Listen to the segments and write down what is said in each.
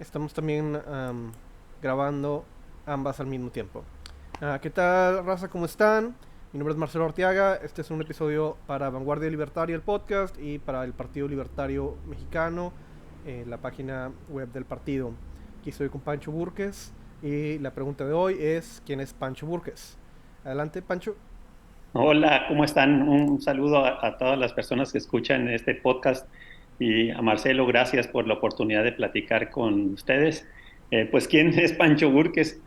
estamos también grabando ambas al mismo tiempo. ¿Qué tal, raza? ¿Cómo están? Mi nombre es Marcelo Arteaga. Este es un episodio para Vanguardia Libertaria, el podcast, y para el Partido Libertario Mexicano, la página web del partido. Aquí estoy con Pancho Burques y la pregunta de hoy es: ¿quién es Pancho Burques? Adelante, Pancho. Hola, ¿cómo están? Un saludo a todas las personas que escuchan este podcast y a Marcelo, gracias por la oportunidad de platicar con ustedes. Pues, ¿quién es Pancho Burques?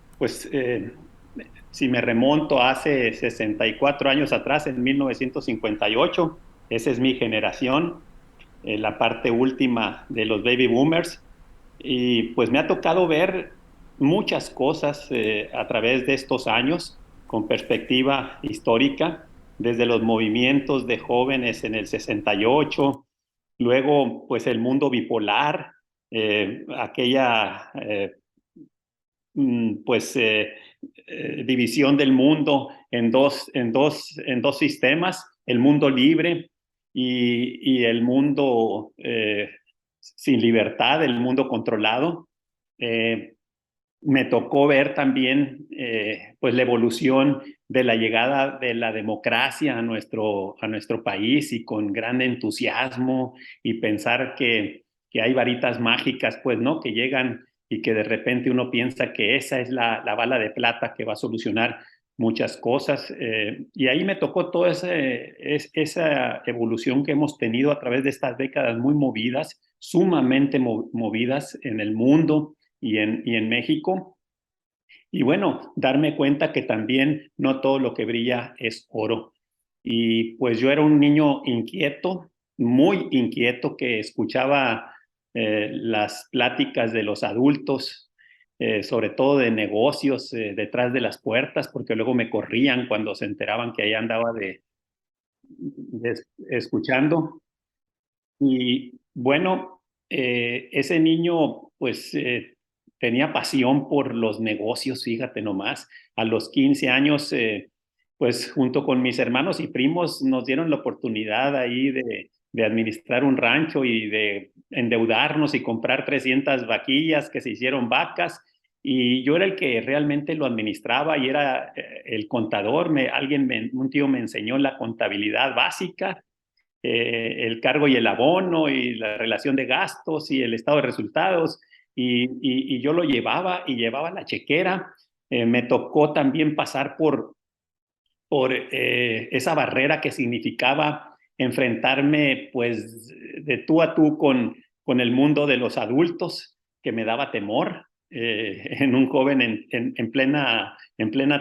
Si me remonto hace 64 años atrás, en 1958, esa es mi generación, la parte última de los baby boomers, y pues me ha tocado ver muchas cosas a través de estos años con perspectiva histórica, desde los movimientos de jóvenes en el 68, luego pues el mundo bipolar, aquella pues división del mundo en dos sistemas, el mundo libre y el mundo sin libertad, el mundo controlado. Eh, Me tocó ver también pues la evolución de la llegada de la democracia a nuestro país, y con gran entusiasmo, y pensar que hay varitas mágicas, pues, ¿no? Que llegan y que de repente uno piensa que esa es la bala de plata que va a solucionar muchas cosas. Y ahí me tocó toda esa evolución que hemos tenido a través de estas décadas muy movidas, sumamente movidas en el mundo y en México. Y bueno, darme cuenta que también no todo lo que brilla es oro. Y pues yo era un niño inquieto, muy inquieto, que escuchaba las pláticas de los adultos, sobre todo de negocios, detrás de las puertas, porque luego me corrían cuando se enteraban que ahí andaba escuchando. Y bueno, ese niño pues tenía pasión por los negocios, fíjate nomás. A los 15 años, pues junto con mis hermanos y primos nos dieron la oportunidad ahí de administrar un rancho y de endeudarnos y comprar 300 vaquillas que se hicieron vacas. Y yo era el que realmente lo administraba y era el contador. Un tío me enseñó la contabilidad básica, el cargo y el abono y la relación de gastos y el estado de resultados, y yo lo llevaba y llevaba la chequera. Me tocó también pasar por esa barrera que significaba enfrentarme pues de tú a tú con el mundo de los adultos, que me daba temor, en un joven en plena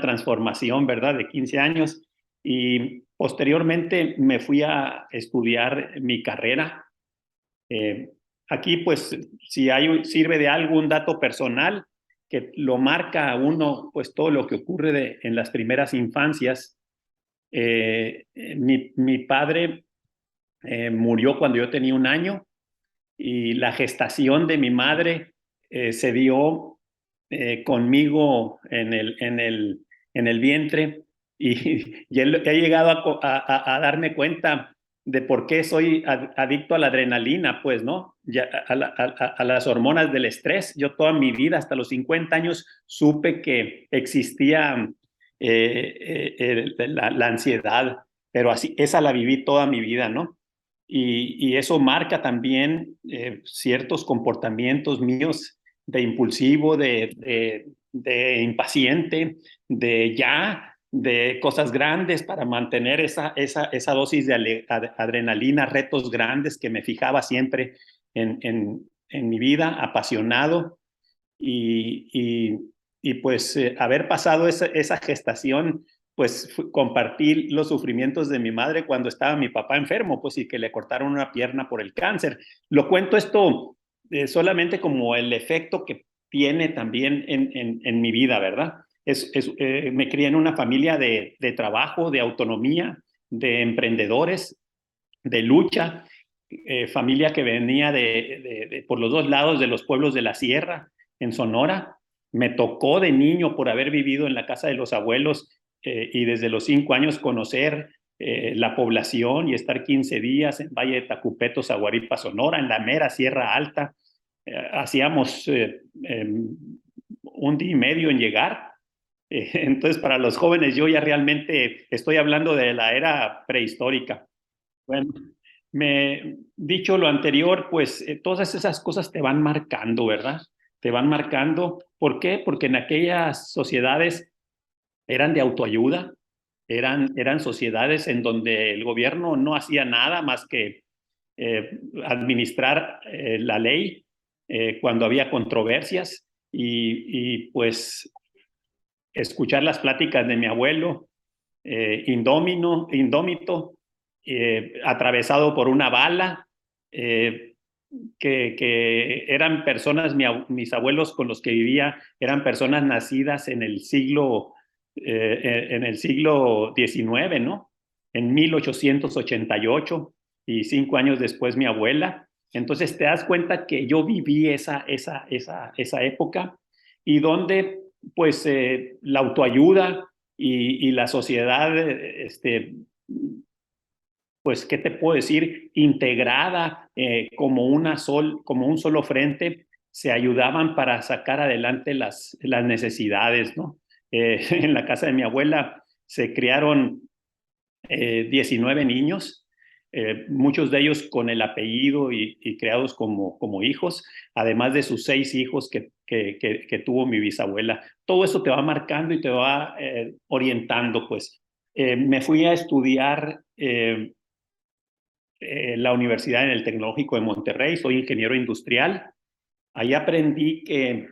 transformación, ¿verdad? De 15 años. Y posteriormente me fui a estudiar mi carrera. Eh, Aquí, pues, si sirve de algo un dato personal que lo marca a uno, pues todo lo que ocurre en las primeras infancias. Mi padre murió cuando yo tenía un año, y la gestación de mi madre se dio conmigo en el vientre, y he llegado a darme cuenta de por qué soy adicto a la adrenalina, pues, ¿no? Ya, a las hormonas del estrés. Yo toda mi vida, hasta los 50 años, supe que existía la ansiedad, pero así, esa la viví toda mi vida, ¿no? Y eso marca también ciertos comportamientos míos de impulsivo, de impaciente, de cosas grandes para mantener esa dosis de adrenalina, retos grandes que me fijaba siempre en mi vida, apasionado. Y pues haber pasado esa gestación, pues compartí los sufrimientos de mi madre cuando estaba mi papá enfermo, pues, y que le cortaron una pierna por el cáncer. Lo cuento esto solamente como el efecto que tiene también en mi vida, ¿verdad? Me crié en una familia de trabajo, de autonomía, de emprendedores, de lucha, familia que venía por los dos lados de los pueblos de la sierra, en Sonora. Me tocó de niño, por haber vivido en la casa de los abuelos, y desde los 5 años conocer la población y estar 15 días en Valle de Tacupeto, Zaguaripa, Sonora, en la mera Sierra Alta. hacíamos un día y medio en llegar. Entonces, para los jóvenes, yo ya realmente estoy hablando de la era prehistórica. Bueno, dicho lo anterior, pues todas esas cosas te van marcando, ¿verdad? Te van marcando. ¿Por qué? Porque en aquellas sociedades eran de autoayuda, eran sociedades en donde el gobierno no hacía nada más que administrar la ley cuando había controversias pues escuchar las pláticas de mi abuelo, indómito, atravesado por una bala, que eran personas, mis abuelos con los que vivía, eran personas nacidas en el siglo XIX, ¿no? En 1888 y 5 años después mi abuela. Entonces te das cuenta que yo viví esa época y donde pues la autoayuda y la sociedad, pues, ¿qué te puedo decir? Integrada como un solo frente, se ayudaban para sacar adelante las necesidades, ¿no? En la casa de mi abuela se criaron 19 niños, muchos de ellos con el apellido y creados como hijos, además de sus 6 hijos que tuvo mi bisabuela. Todo eso te va marcando y te va orientando, pues. Me fui a estudiar la universidad en el Tecnológico de Monterrey, soy ingeniero industrial. Ahí aprendí que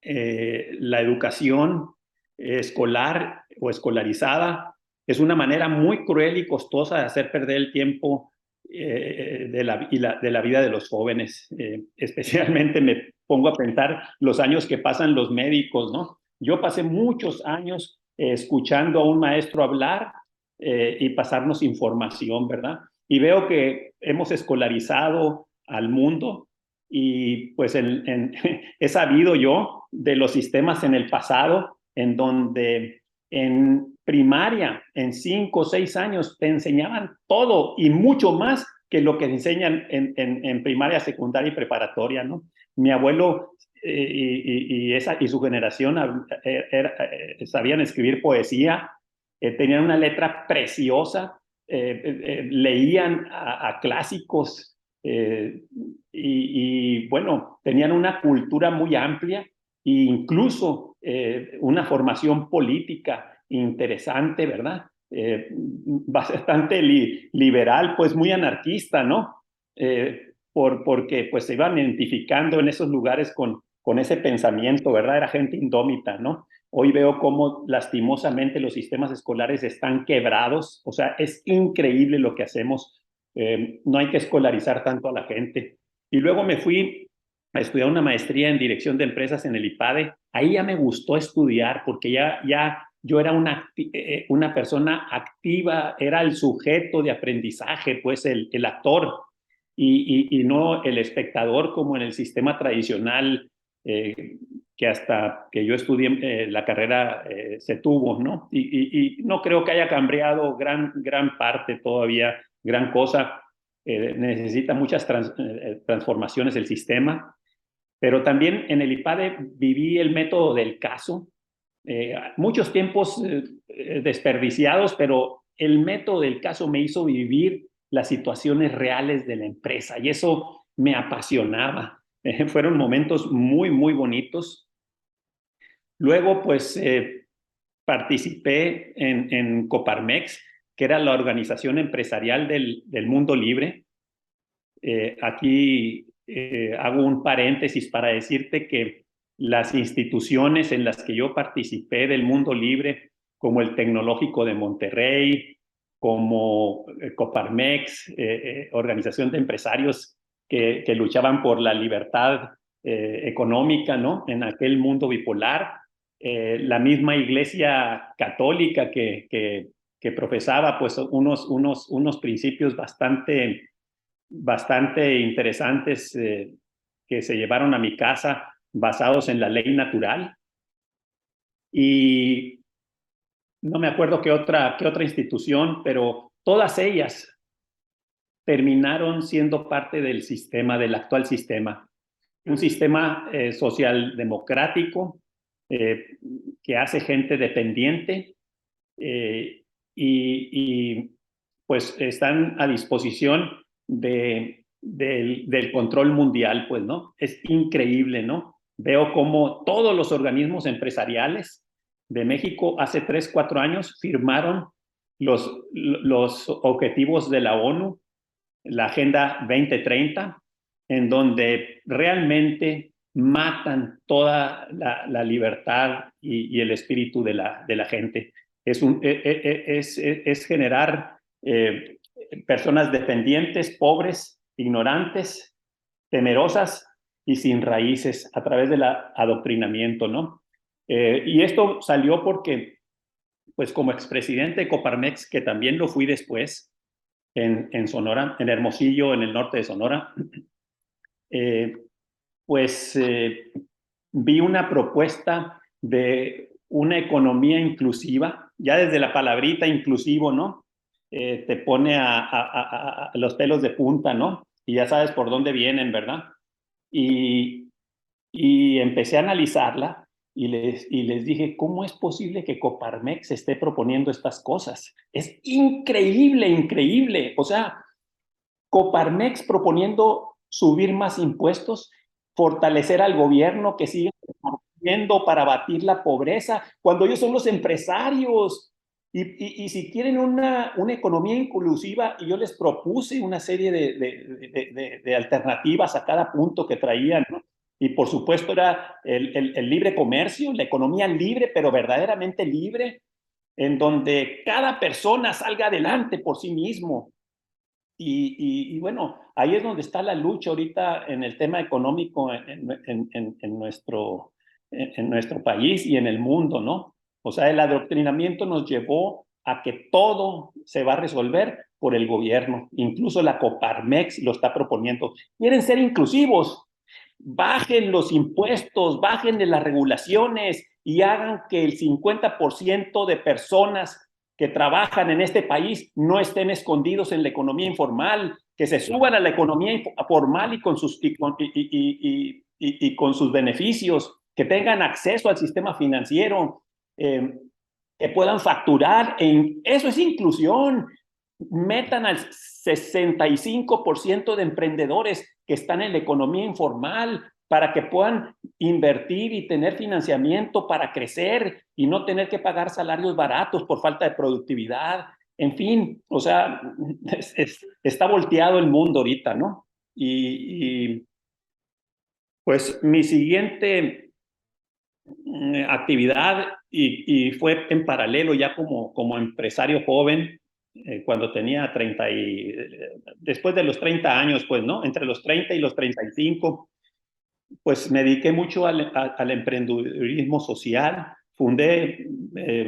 la educación escolar o escolarizada es una manera muy cruel y costosa de hacer perder el tiempo de la vida de los jóvenes. Especialmente me pongo a pensar los años que pasan los médicos, ¿no? Yo pasé muchos años escuchando a un maestro hablar y pasarnos información, ¿verdad? Y veo que hemos escolarizado al mundo y pues he sabido yo de los sistemas en el pasado en donde en primaria, en 5 o 6 años, te enseñaban todo y mucho más que lo que enseñan en primaria, secundaria y preparatoria, ¿no? Mi abuelo y su generación sabían escribir poesía, tenían una letra preciosa, leían a clásicos, bueno, tenían una cultura muy amplia e incluso una formación política interesante, ¿verdad? Bastante liberal, pues muy anarquista, ¿no? Porque pues se iban identificando en esos lugares con ese pensamiento, ¿verdad? Era gente indómita, ¿no? Hoy veo cómo lastimosamente los sistemas escolares están quebrados, o sea, es increíble lo que hacemos, no hay que escolarizar tanto a la gente. Y luego me fui a estudiar una maestría en dirección de empresas en el IPADE. Ahí ya me gustó estudiar porque ya yo era una persona activa, era el sujeto de aprendizaje, pues el actor y no el espectador como en el sistema tradicional que hasta que yo estudié la carrera se tuvo, ¿no? Y no creo que haya cambiado gran parte todavía, gran cosa. Necesita muchas transformaciones el sistema, pero también en el IPADE viví el método del caso, muchos tiempos desperdiciados, pero el método del caso me hizo vivir las situaciones reales de la empresa y eso me apasionaba. Fueron momentos muy bonitos. Luego, pues, participé en Coparmex, que era la organización empresarial del mundo libre. Aquí hago un paréntesis para decirte que las instituciones en las que yo participé del mundo libre, como el Tecnológico de Monterrey, como Coparmex, organización de empresarios que luchaban por la libertad económica, ¿no? En aquel mundo bipolar, la misma Iglesia Católica que profesaba pues unos principios bastante interesantes que se llevaron a mi casa basados en la ley natural. Y no me acuerdo qué otra institución, pero todas ellas terminaron siendo parte del sistema, del actual sistema. un sistema social democrático que hace gente dependiente y pues están a disposición del control mundial, pues, ¿no? Es increíble, ¿no? Veo cómo todos los organismos empresariales de México hace 3, 4 años firmaron los objetivos de la ONU, la Agenda 2030, en donde realmente matan toda la libertad y el espíritu de la gente. Es generar personas dependientes, pobres, ignorantes, temerosas y sin raíces a través del adoctrinamiento, ¿no? Y esto salió porque, pues como expresidente de Coparmex, que también lo fui después, en Sonora, en Hermosillo, en el norte de Sonora, eh, pues vi una propuesta de una economía inclusiva, ya desde la palabrita inclusivo, ¿no? Te pone a los pelos de punta, ¿no? Y ya sabes por dónde vienen, ¿verdad? Y, y empecé a analizarla y les dije, ¿cómo es posible que Coparmex esté proponiendo estas cosas? Es increíble, increíble. O sea, Coparmex proponiendo subir más impuestos, fortalecer al gobierno que siga haciendo para abatir la pobreza, cuando ellos son los empresarios. Y si quieren una economía inclusiva, y yo les propuse una serie de alternativas a cada punto que traían, ¿no? Y por supuesto era el libre comercio, la economía libre, pero verdaderamente libre, en donde cada persona salga adelante por sí mismo. Y bueno, ahí es donde está la lucha ahorita en el tema económico en nuestro país y en el mundo, ¿no? O sea, el adoctrinamiento nos llevó a que todo se va a resolver por el gobierno. Incluso la Coparmex lo está proponiendo. Quieren ser inclusivos. Bajen los impuestos, bajen de las regulaciones y hagan que el 50% de personas que trabajan en este país no estén escondidos en la economía informal, que se suban a la economía formal y con sus beneficios, que tengan acceso al sistema financiero, que puedan facturar. Eso es inclusión. Metan al 65% de emprendedores que están en la economía informal para que puedan invertir y tener financiamiento para crecer y no tener que pagar salarios baratos por falta de productividad. En fin, o sea, está volteado el mundo ahorita, ¿no? Y pues mi siguiente actividad y fue en paralelo ya como empresario joven, cuando tenía después de los 30 años, pues, ¿no? Entre los 30 y los 35, pues me dediqué mucho al emprendedurismo social. Fundé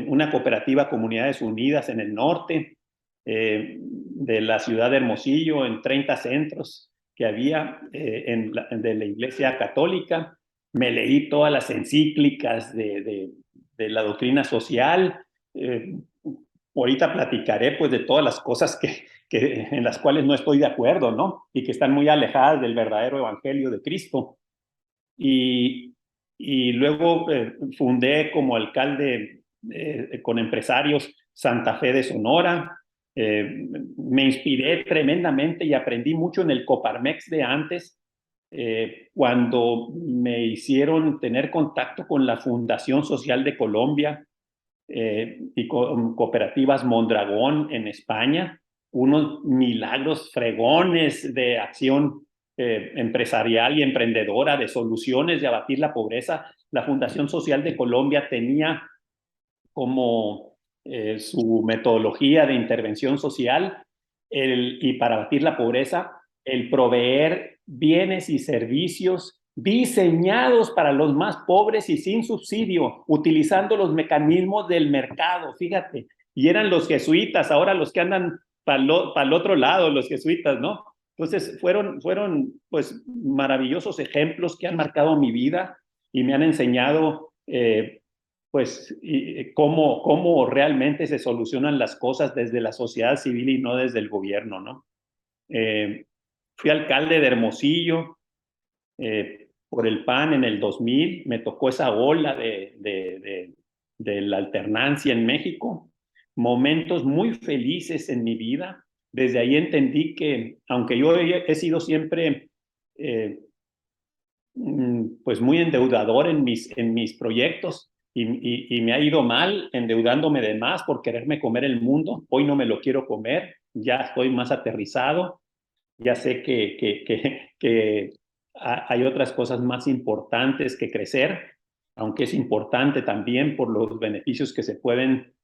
una cooperativa Comunidades Unidas en el norte de la ciudad de Hermosillo, en 30 centros que había de la Iglesia Católica. Me leí todas las encíclicas de la doctrina social. Eh, Ahorita platicaré pues de todas las cosas en las cuales no estoy de acuerdo, ¿no? Y que están muy alejadas del verdadero evangelio de Cristo. Y, y luego fundé como alcalde con empresarios Santa Fe de Sonora. Me inspiré tremendamente y aprendí mucho en el Coparmex de antes, cuando me hicieron tener contacto con la Fundación Social de Colombia y con cooperativas Mondragón en España, unos milagros fregones de acción empresarial y emprendedora, de soluciones de abatir la pobreza. La Fundación Social de Colombia tenía como su metodología de intervención social y para abatir la pobreza, el proveer bienes y servicios diseñados para los más pobres y sin subsidio, utilizando los mecanismos del mercado, fíjate. Y eran los jesuitas, ahora los que andan para el otro lado, los jesuitas, ¿no? Entonces fueron pues maravillosos ejemplos que han marcado mi vida y me han enseñado pues cómo realmente se solucionan las cosas desde la sociedad civil y no desde el gobierno, ¿no? Fui alcalde de Hermosillo, por el PAN en el 2000, me tocó esa ola de la alternancia en México, momentos muy felices en mi vida. Desde ahí entendí que, aunque yo he sido siempre pues muy endeudador en mis proyectos y me ha ido mal endeudándome de más por quererme comer el mundo. Hoy no me lo quiero comer, ya estoy más aterrizado, ya sé que hay otras cosas más importantes que crecer, aunque es importante también por los beneficios que se pueden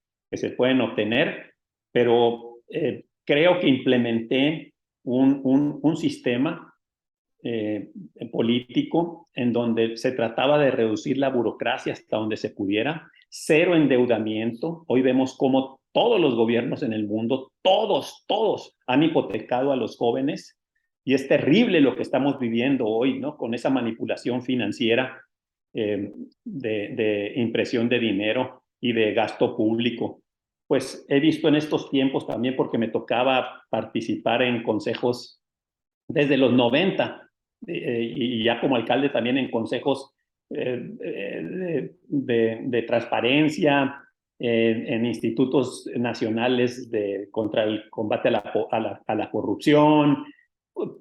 obtener, pero creo que implementé un sistema eh, político en donde se trataba de reducir la burocracia hasta donde se pudiera, cero endeudamiento. Hoy vemos cómo todos los gobiernos en el mundo, todos han hipotecado a los jóvenes y es terrible lo que estamos viviendo hoy, ¿no? Con esa manipulación financiera de impresión de dinero y de gasto público. Pues he visto en estos tiempos también, porque me tocaba participar en consejos desde los 90 y ya como alcalde también en consejos de transparencia, en institutos nacionales contra el combate a la corrupción,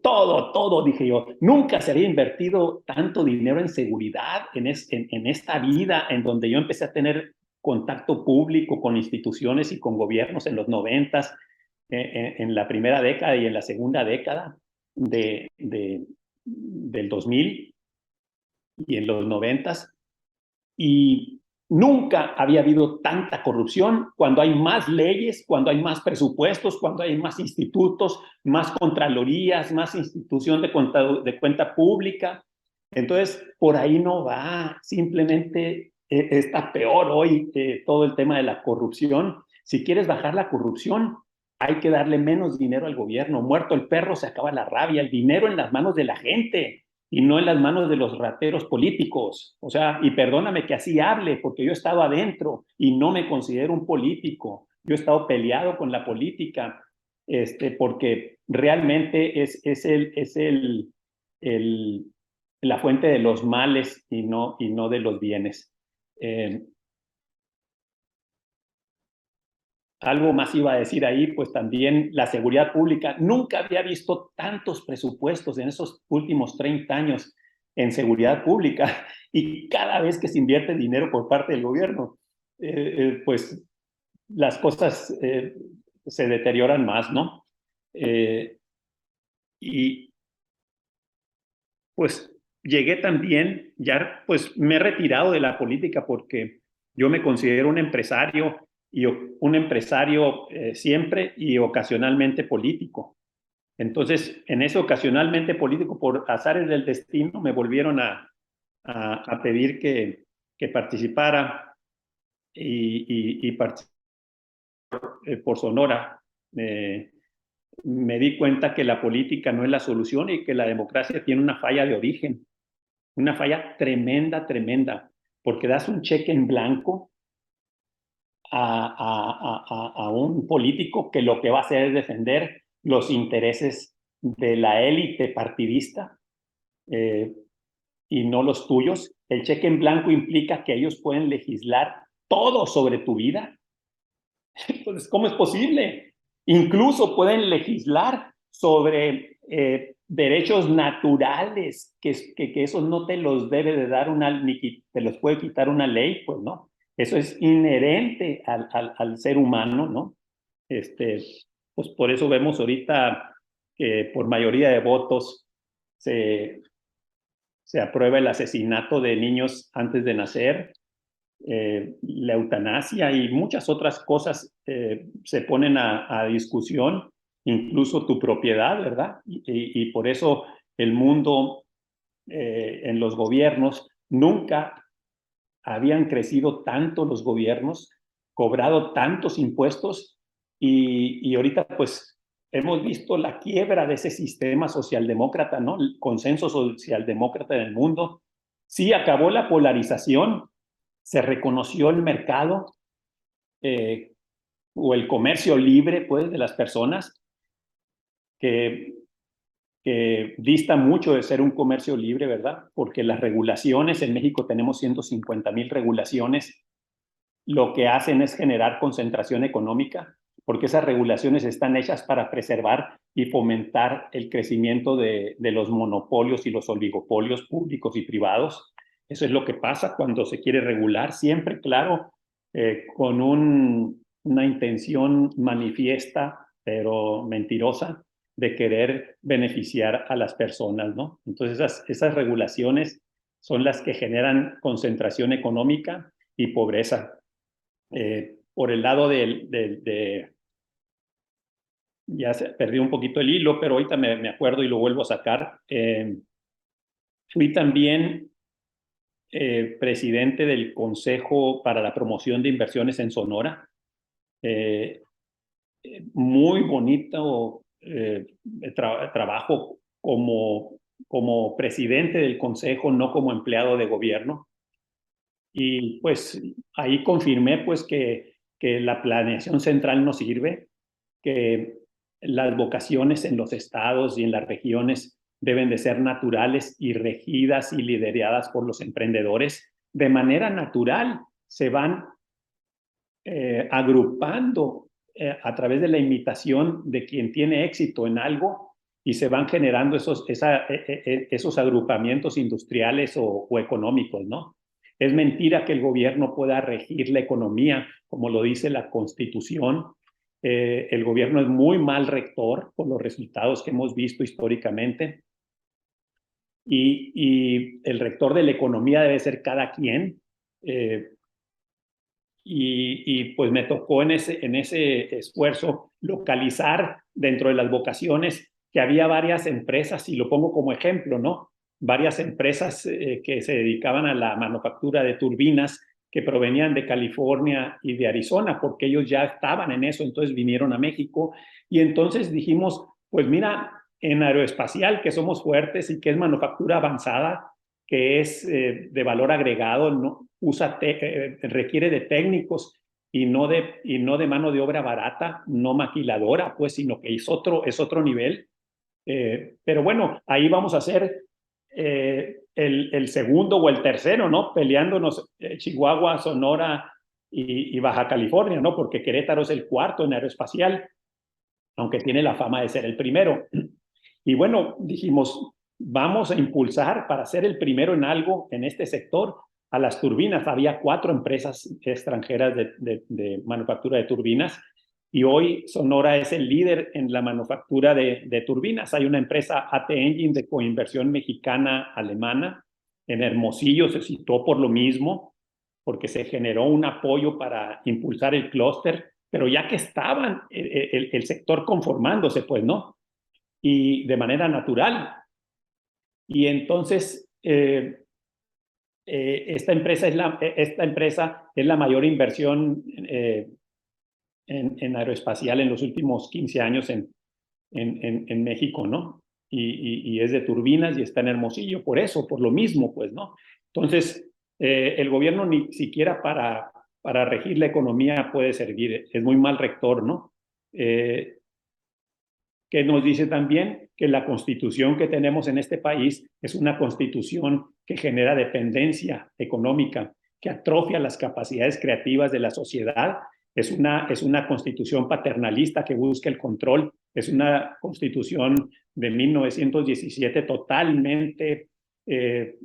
todo, dije yo. Nunca se había invertido tanto dinero en seguridad en esta vida, en donde yo empecé a tener contacto público con instituciones y con gobiernos en los 90, en la primera década y en la segunda década del 2000 y en los 90, y nunca había habido tanta corrupción cuando hay más leyes, cuando hay más presupuestos, cuando hay más institutos, más contralorías, más institución de cuenta pública. Entonces, por ahí no va, simplemente está peor hoy todo el tema de la corrupción. Si quieres bajar la corrupción, hay que darle menos dinero al gobierno. Muerto el perro, se acaba la rabia. El dinero en las manos de la gente y no en las manos de los rateros políticos. O sea, y perdóname que así hable, porque yo he estado adentro y no me considero un político. Yo he estado peleado con la política, porque realmente el, la fuente de los males y no de los bienes. Algo más iba a decir ahí, pues también la seguridad pública. Nunca había visto tantos presupuestos en esos últimos 30 años en seguridad pública y cada vez que se invierte dinero por parte del gobierno, pues las cosas se deterioran más, ¿no? Y pues llegué también, ya pues me he retirado de la política porque yo me considero un empresario y un empresario siempre y ocasionalmente político. Entonces, en ese ocasionalmente político, por azares del destino, me volvieron a pedir que participara y participé por Sonora. Me di cuenta que la política no es la solución y que la democracia tiene una falla de origen, una falla tremenda, porque das un cheque en blanco a un político que lo que va a hacer es defender los intereses de la élite partidista eh, y no los tuyos. El cheque en blanco implica que ellos pueden legislar todo sobre tu vida. Entonces, ¿cómo es posible? Incluso pueden legislar sobre derechos naturales, que esos no te los debe de dar ni te los puede quitar una ley, pues no. Eso es inherente al ser humano, ¿no? Pues por eso vemos ahorita que por mayoría de votos se, se aprueba el asesinato de niños antes de nacer, la eutanasia y muchas otras cosas se ponen a discusión, incluso tu propiedad, ¿verdad? Y por eso el mundo en los gobiernos nunca habían crecido tanto los gobiernos, cobrado tantos impuestos y ahorita pues hemos visto la quiebra de ese sistema socialdemócrata, ¿no? El consenso socialdemócrata en el mundo. Sí acabó la polarización, se reconoció el mercado eh, o el comercio libre, pues, de las personas, que que dista mucho de ser un comercio libre, ¿verdad? Porque las regulaciones, en México tenemos 150,000 regulaciones, lo que hacen es generar concentración económica, porque esas regulaciones están hechas para preservar y fomentar el crecimiento de los monopolios y los oligopolios públicos y privados. Eso es lo que pasa cuando se quiere regular, siempre, claro, con una intención manifiesta, pero mentirosa, de querer beneficiar a las personas, ¿no? Entonces esas regulaciones son las que generan concentración económica y pobreza. Por el lado ya perdí un poquito el hilo, pero ahorita me acuerdo y lo vuelvo a sacar. Fui también presidente del Consejo para la Promoción de Inversiones en Sonora. Eh, Muy bonito trabajo como presidente del consejo, no como empleado de gobierno. Y pues ahí confirmé pues que la planeación central no sirve, que las vocaciones en los estados y en las regiones deben de ser naturales y regidas y lideradas por los emprendedores. De manera natural se van agrupando a través de la imitación de quien tiene éxito en algo y se van generando esos agrupamientos industriales o económicos, ¿no? Es mentira que el gobierno pueda regir la economía, como lo dice la Constitución. El gobierno es muy mal rector por los resultados que hemos visto históricamente. Y el rector de la economía debe ser cada quien. Y pues me tocó en ese esfuerzo localizar dentro de las vocaciones que había varias empresas, y lo pongo como ejemplo, ¿no? Varias empresas que se dedicaban a la manufactura de turbinas que provenían de California y de Arizona, porque ellos ya estaban en eso, entonces vinieron a México y entonces dijimos, pues mira, en aeroespacial, que somos fuertes y que es manufactura avanzada, que es de valor agregado, ¿no? Requiere de técnicos y no de mano de obra barata, no maquiladora, pues, sino que es otro nivel. Pero bueno, ahí vamos a ser el segundo o el tercero, ¿no? Peleándonos Chihuahua, Sonora y Baja California, ¿no? Porque Querétaro es el cuarto en aeroespacial, aunque tiene la fama de ser el primero. Y bueno, dijimos, vamos a impulsar para ser el primero en algo en este sector a las turbinas. Había 4 empresas extranjeras de manufactura de turbinas y hoy Sonora es el líder en la manufactura de turbinas. Hay una empresa AT Engine de coinversión mexicana-alemana. En Hermosillo se citó por lo mismo, porque se generó un apoyo para impulsar el clúster, pero ya que estaban el sector conformándose, pues no, y de manera natural. Y entonces esta empresa es la mayor inversión en aeroespacial en los últimos 15 años en México, ¿no? Y es de turbinas y está en Hermosillo, por eso, por lo mismo, pues, ¿no? Entonces, el gobierno ni siquiera para regir la economía puede servir, es muy mal rector, ¿no? Que nos dice también que la constitución que tenemos en este país es una constitución que genera dependencia económica, que atrofia las capacidades creativas de la sociedad. Es una constitución paternalista que busca el control, es una constitución de 1917 totalmente eh,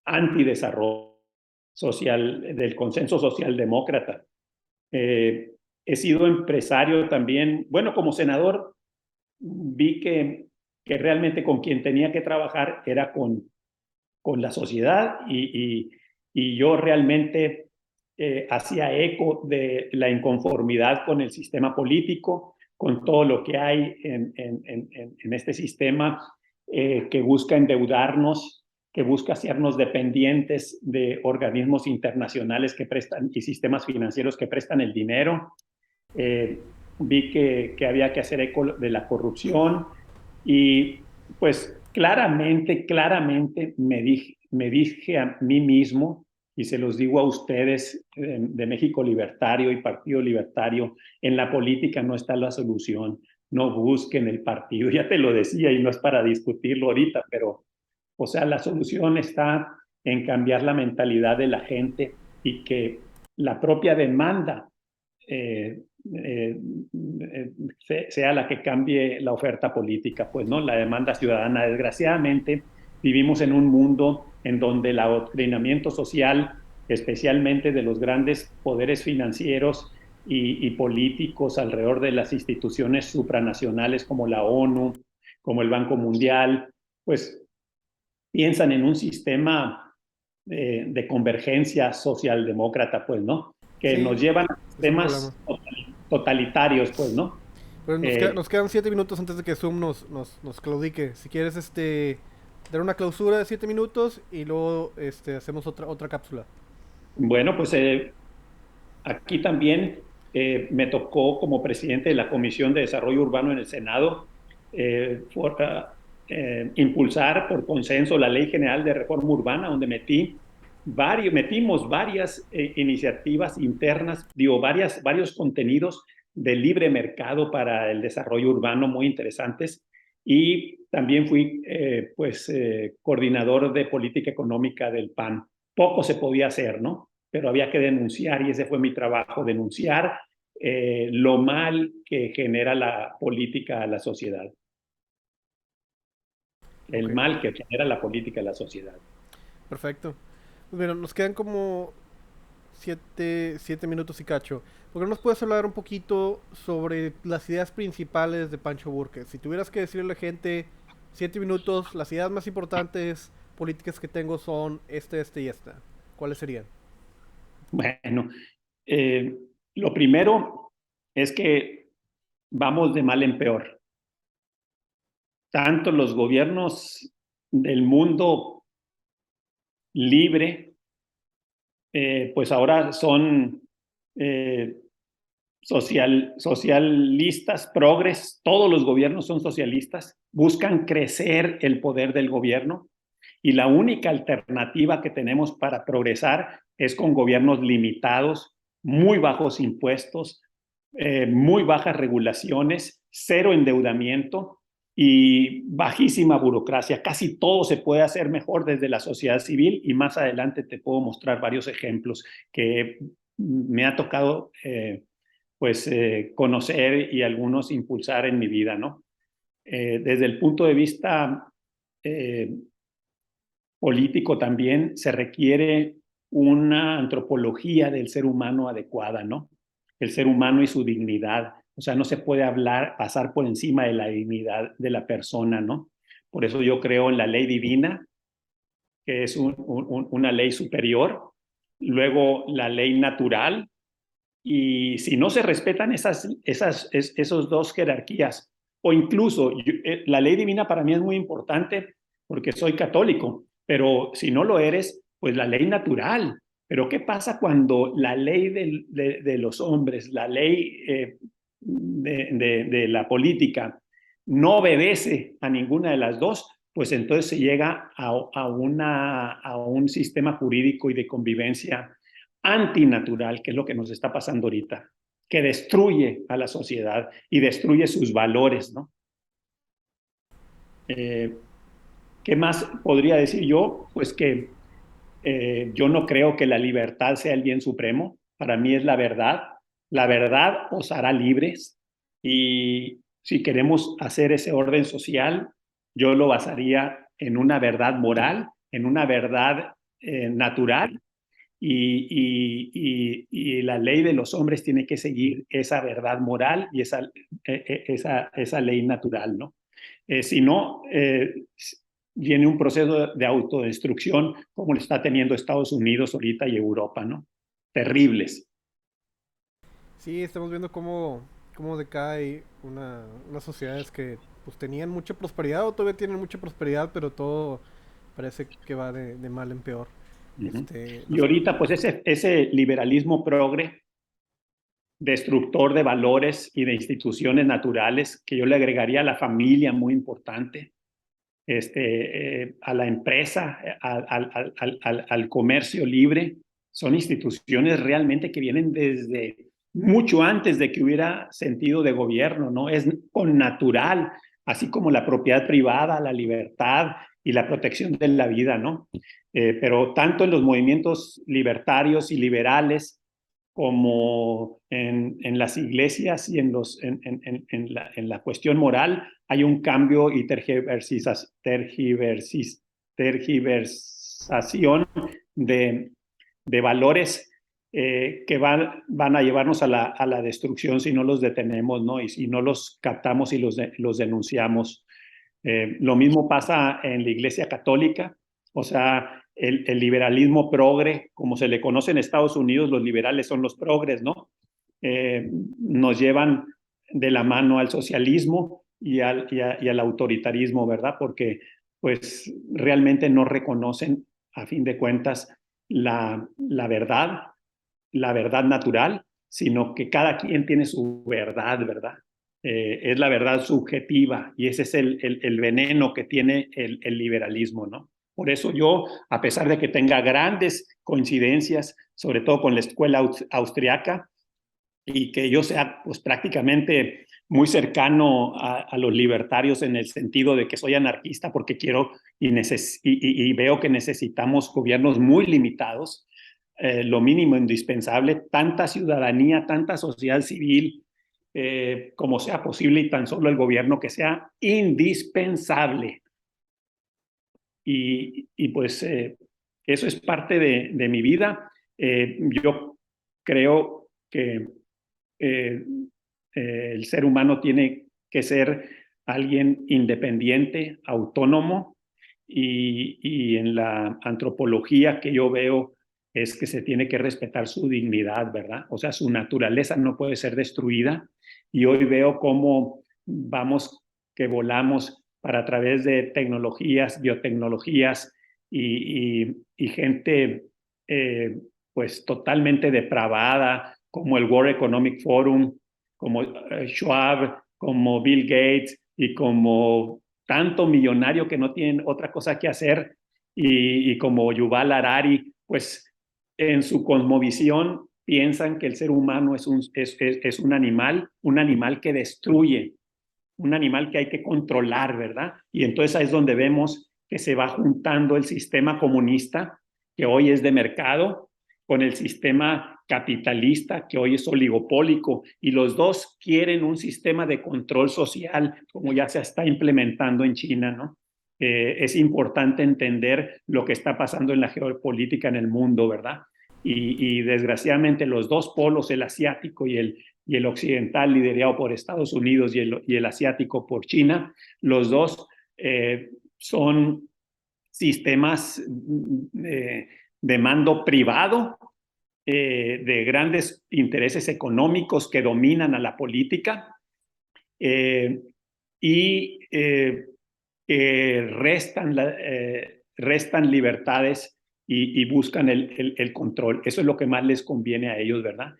antidesarrollo social, del consenso socialdemócrata. He sido empresario también, bueno, como senador vi que realmente con quien tenía que trabajar era con la sociedad y yo realmente hacía eco de la inconformidad con el sistema político, con todo lo que hay en este sistema que busca endeudarnos, que busca hacernos dependientes de organismos internacionales que prestan y sistemas financieros que prestan el dinero. Vi que había que hacer eco de la corrupción y pues claramente me dije a mí mismo, y se los digo a ustedes de México Libertario y Partido Libertario, en la política no está la solución. no busquen el partido. Ya te lo decía y no es para discutirlo ahorita, pero, o sea, la solución está en cambiar la mentalidad de la gente y que la propia demanda eh, eh, sea la que cambie la oferta política, pues, ¿no? La demanda ciudadana. Desgraciadamente, vivimos en un mundo en donde el adoctrinamiento social, especialmente de los grandes poderes financieros y políticos alrededor de las instituciones supranacionales como la ONU, como el Banco Mundial, pues piensan en un sistema de convergencia socialdemócrata, pues, ¿no? Que Sí, nos llevan a es un problema. sistemas totalitarios, pues, ¿no? Pero Eh, nos quedan 7 minutos antes de que Zoom nos claudique. Si quieres, dar una clausura de 7 minutos y luego hacemos otra cápsula. bueno, pues aquí también me tocó como presidente de la Comisión de Desarrollo Urbano en el Senado impulsar por consenso la Ley General de Reforma Urbana, donde metimos varias iniciativas internas, digo, varios contenidos de libre mercado para el desarrollo urbano muy interesantes. Y también fui coordinador de política económica del PAN. Poco se podía hacer, ¿no? Pero había que denunciar y ese fue mi trabajo, denunciar lo mal que genera la política a la sociedad, el Ok, mal que genera la política a la sociedad. perfecto. Pues mira, nos quedan como 7 minutos y cacho. ¿Por qué no nos puedes hablar un poquito sobre las ideas principales de Pancho Burke? Si tuvieras que decirle a la gente 7 minutos, las ideas más importantes políticas que tengo son y esta. ¿Cuáles serían? Bueno, eh, lo primero es que vamos de mal en peor. Tanto los gobiernos del mundo libre, pues ahora son eh, socialistas, progres, todos los gobiernos son socialistas, buscan crecer el poder del gobierno y la única alternativa que tenemos para progresar es con gobiernos limitados, muy bajos impuestos, muy bajas regulaciones, cero endeudamiento y bajísima burocracia. Casi todo se puede hacer mejor desde la sociedad civil y más adelante te puedo mostrar varios ejemplos que me ha tocado conocer y algunos impulsar en mi vida, ¿no? Desde el punto de vista eh, político también se requiere una antropología del ser humano adecuada, ¿no? El ser humano y su dignidad. O sea, no se puede pasar por encima de la dignidad de la persona, ¿no? Por eso yo creo en la ley divina, que es una ley superior, luego la ley natural, y si no se respetan esos dos jerarquías, o incluso la ley divina para mí es muy importante porque soy católico, pero si no lo eres, pues la ley natural. Pero ¿qué pasa cuando la ley de los hombres, la ley de la política, no obedece a ninguna de las dos? Pues entonces se llega a un sistema jurídico y de convivencia antinatural, que es lo que nos está pasando ahorita, que destruye a la sociedad y destruye sus valores, ¿no? Eh, ¿Qué más podría decir yo? Pues que yo no creo que la libertad sea el bien supremo. Para mí es la verdad. La verdad os hará libres y si queremos hacer ese orden social, yo lo basaría en una verdad moral, en una verdad natural y la ley de los hombres tiene que seguir esa verdad moral y esa ley natural, ¿no? Si no, viene un proceso de autodestrucción como lo está teniendo Estados Unidos ahorita y Europa, ¿no? Terribles. Sí, estamos viendo cómo decae unas sociedades que pues tenían mucha prosperidad o todavía tienen mucha prosperidad, pero todo parece que va de mal en peor. Uh -huh. Y Los, ahorita, pues ese liberalismo progre, destructor de valores y de instituciones naturales, que yo le agregaría a la familia, muy importante, a la empresa, al comercio libre, son instituciones realmente que vienen mucho antes de que hubiera sentido de gobierno, ¿no? Es con natural, así como la propiedad privada, la libertad y la protección de la vida, ¿no? Pero tanto en los movimientos libertarios y liberales como en las iglesias y en la cuestión moral, hay un cambio y tergiversación de, de valores que van a llevarnos a la destrucción si no los detenemos, ¿no? Y si no los captamos y los denunciamos. Lo mismo pasa en la Iglesia Católica, o sea, el liberalismo progre, como se le conoce en Estados Unidos, los liberales son los progres, ¿no? Nos llevan de la mano al socialismo y al autoritarismo, ¿verdad? Porque pues realmente no reconocen, a fin de cuentas, la verdad natural, sino que cada quien tiene su verdad, ¿verdad? Es la verdad subjetiva y ese es el veneno que tiene el liberalismo, ¿no? Por eso yo, a pesar de que tenga grandes coincidencias, sobre todo con la escuela austriaca, y que yo sea pues prácticamente muy cercano a los libertarios en el sentido de que soy anarquista porque quiero y veo que necesitamos gobiernos muy limitados, lo mínimo indispensable, tanta ciudadanía, tanta sociedad civil como sea posible y tan solo el gobierno que sea indispensable. Y pues eso es parte de mi vida. Yo creo que eh, el ser humano tiene que ser alguien independiente, autónomo, y en la antropología que yo veo es que se tiene que respetar su dignidad, ¿verdad? O sea, su naturaleza no puede ser destruida. Y hoy veo cómo vamos, que volamos para a través de tecnologías, biotecnologías y gente pues totalmente depravada, como el World Economic Forum, como Schwab, como Bill Gates y como tanto millonario que no tienen otra cosa que hacer y como Yuval Harari, pues en su cosmovisión piensan que el ser humano es un animal que destruye, un animal que hay que controlar, ¿verdad? Y entonces ahí es donde vemos que se va juntando el sistema comunista, que hoy es de mercado, con el sistema capitalista, que hoy es oligopólico, y los dos quieren un sistema de control social, como ya se está implementando en China, ¿no? Es importante entender lo que está pasando en la geopolítica en el mundo, ¿verdad? Y desgraciadamente los dos polos, el asiático y el occidental liderado por Estados Unidos y el asiático por China, los dos son sistemas de mando privado, de grandes intereses económicos que dominan a la política eh, y que restan libertades y buscan el control. Eso es lo que más les conviene a ellos, ¿verdad?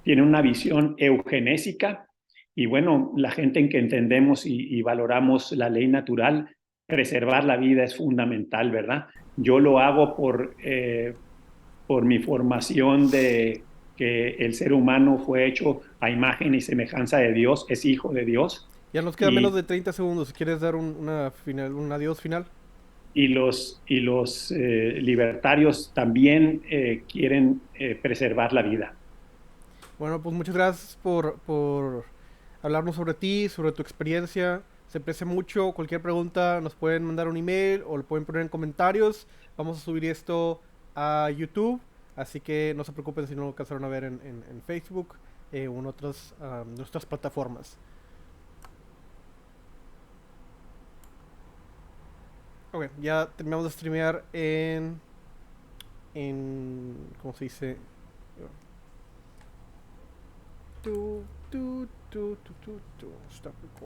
Tienen una visión eugenésica y bueno, la gente en que entendemos y valoramos la ley natural, preservar la vida es fundamental, ¿verdad? Yo lo hago por mi formación de que el ser humano fue hecho a imagen y semejanza de Dios, es hijo de Dios, Ya nos queda menos y de 30 segundos. Si quieres dar un adiós final. libertarios también quieren preservar la vida. Bueno, pues muchas gracias por hablarnos sobre ti, sobre tu experiencia. Se aprecia mucho. Cualquier pregunta nos pueden mandar un email o lo pueden poner en comentarios. Vamos a subir esto a YouTube. Así que no se preocupen si no lo alcanzaron a ver en Facebook o en otras nuestras plataformas. Ok, ya terminamos de streamear ¿cómo se dice? Tu, tu, tu, tu, tu, tu. Stop recording.